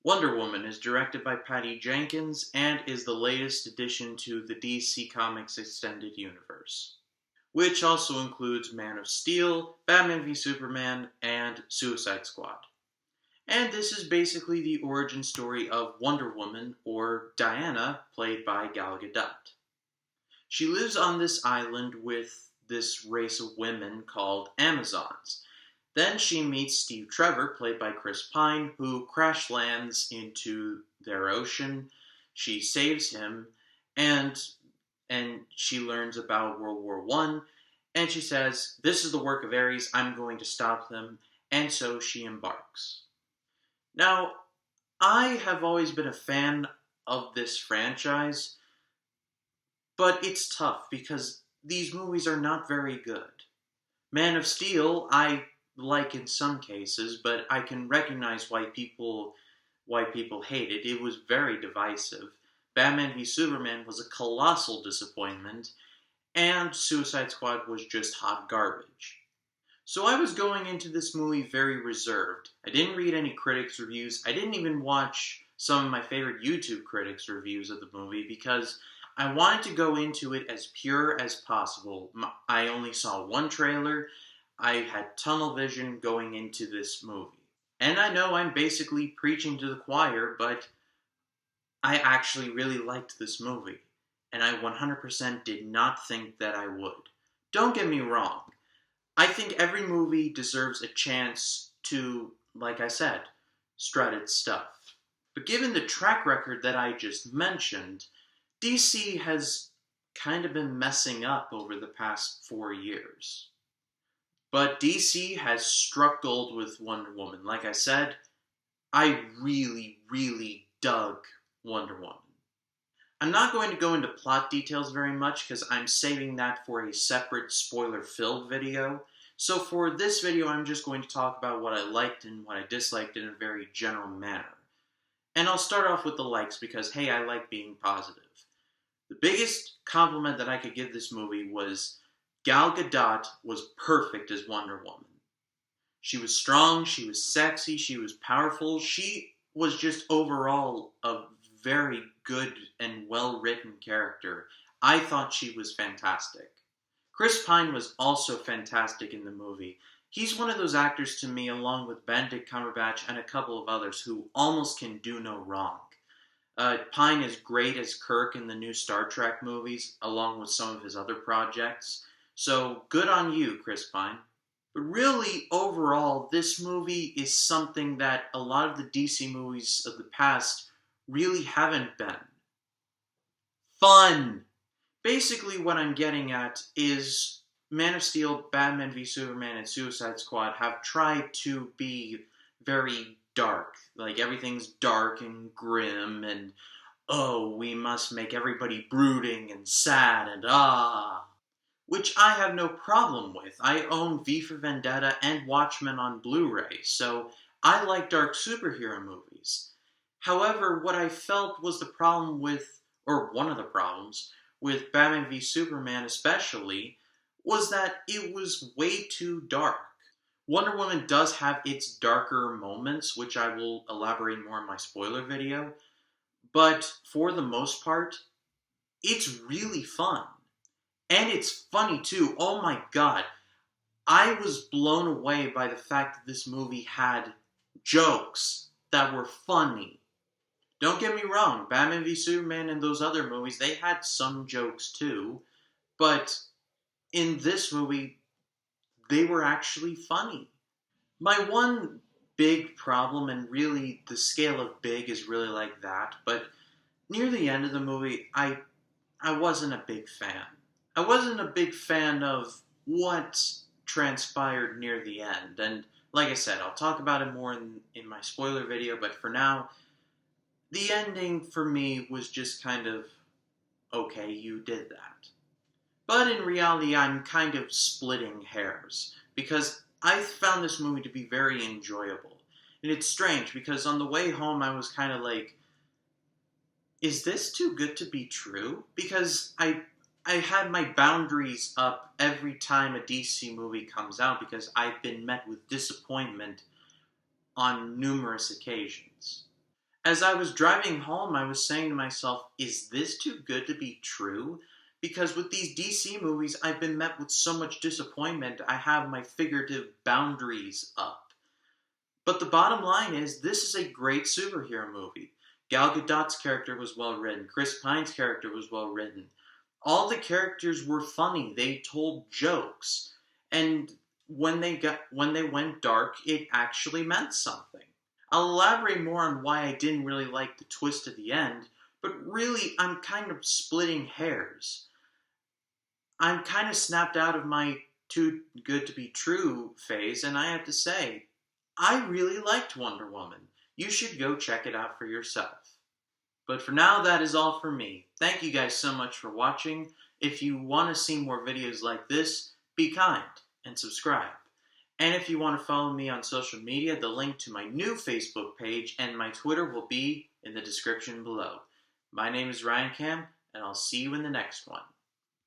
Wonder Woman is directed by Patty Jenkins and is the latest addition to the DC Comics Extended Universe, which also includes Man of Steel, Batman v Superman, and Suicide Squad. And this is basically the origin story of Wonder Woman, or Diana, played by Gal Gadot. She lives on this island with this race of women called Amazons. Then she meets Steve Trevor, played by Chris Pine, who crash lands into their ocean. She saves him, and she learns about World War One, and she says, "This is the work of Ares. I'm going to stop them." And so she embarks. Now, I have always been a fan of this franchise, but it's tough because these movies are not very good. Man of Steel, I like in some cases, but I can recognize why people hate it. It was very divisive. Batman v Superman was a colossal disappointment, and Suicide Squad was just hot garbage. So I was going into this movie very reserved. I didn't read any critics' reviews. I didn't even watch some of my favorite YouTube critics' reviews of the movie because I wanted to go into it as pure as possible. I only saw one trailer. I had tunnel vision going into this movie. And I know I'm basically preaching to the choir, but I actually really liked this movie. And I 100% did not think that I would. Don't get me wrong. I think every movie deserves a chance to, like I said, strut its stuff. But given the track record that I just mentioned, DC has kind of been messing up over the past 4 years. But DC has struck gold with Wonder Woman. Like I said, I really, really dug Wonder Woman. I'm not going to go into plot details very much because I'm saving that for a separate spoiler-filled video. So for this video, I'm just going to talk about what I liked and what I disliked in a very general manner. And I'll start off with the likes because, hey, I like being positive. The biggest compliment that I could give this movie was Gal Gadot was perfect as Wonder Woman. She was strong, she was sexy, she was powerful. She was just overall a very good and well-written character. I thought she was fantastic. Chris Pine was also fantastic in the movie. He's one of those actors to me, along with Benedict Cumberbatch and a couple of others, who almost can do no wrong. Pine is great as Kirk in the new Star Trek movies, along with some of his other projects. So, good on you, Chris Pine. But really, overall, this movie is something that a lot of the DC movies of the past really haven't been. Fun! Basically, what I'm getting at is Man of Steel, Batman v Superman, and Suicide Squad have tried to be very dark. Like, everything's dark and grim, and oh, we must make everybody brooding and sad and which I have no problem with. I own V for Vendetta and Watchmen on Blu-ray, so I like dark superhero movies. However, what I felt was the problem with, or one of the problems, with Batman v Superman especially, was that it was way too dark. Wonder Woman does have its darker moments, which I will elaborate more in my spoiler video, but for the most part, it's really fun. And it's funny too. Oh my god. I was blown away by the fact that this movie had jokes that were funny. Don't get me wrong, Batman v Superman and those other movies, they had some jokes too. But in this movie, they were actually funny. My one big problem, and really the scale of big is really like that, but near the end of the movie, I wasn't a big fan. I wasn't a big fan of what transpired near the end. And like I said, I'll talk about it more in my spoiler video, but for now, the ending for me was just kind of, okay, you did that. But in reality, I'm kind of splitting hairs, because I found this movie to be very enjoyable. And it's strange, because on the way home, I was kind of like, is this too good to be true? Because I had my boundaries up every time a DC movie comes out because I've been met with disappointment on numerous occasions. As I was driving home, I was saying to myself, is this too good to be true? Because with these DC movies, I've been met with so much disappointment, I have my figurative boundaries up. But the bottom line is, this is a great superhero movie. Gal Gadot's character was well written. Chris Pine's character was well written. All the characters were funny. They told jokes. And when they went dark, it actually meant something. I'll elaborate more on why I didn't really like the twist at the end, but really I'm kind of splitting hairs. I'm kind of snapped out of my too good to be true phase, and I have to say, I really liked Wonder Woman. You should go check it out for yourself. But for now, that is all for me. Thank you guys so much for watching. If you want to see more videos like this, be kind and subscribe. And if you want to follow me on social media, the link to my new Facebook page and my Twitter will be in the description below. My name is Ryan Cam, and I'll see you in the next one.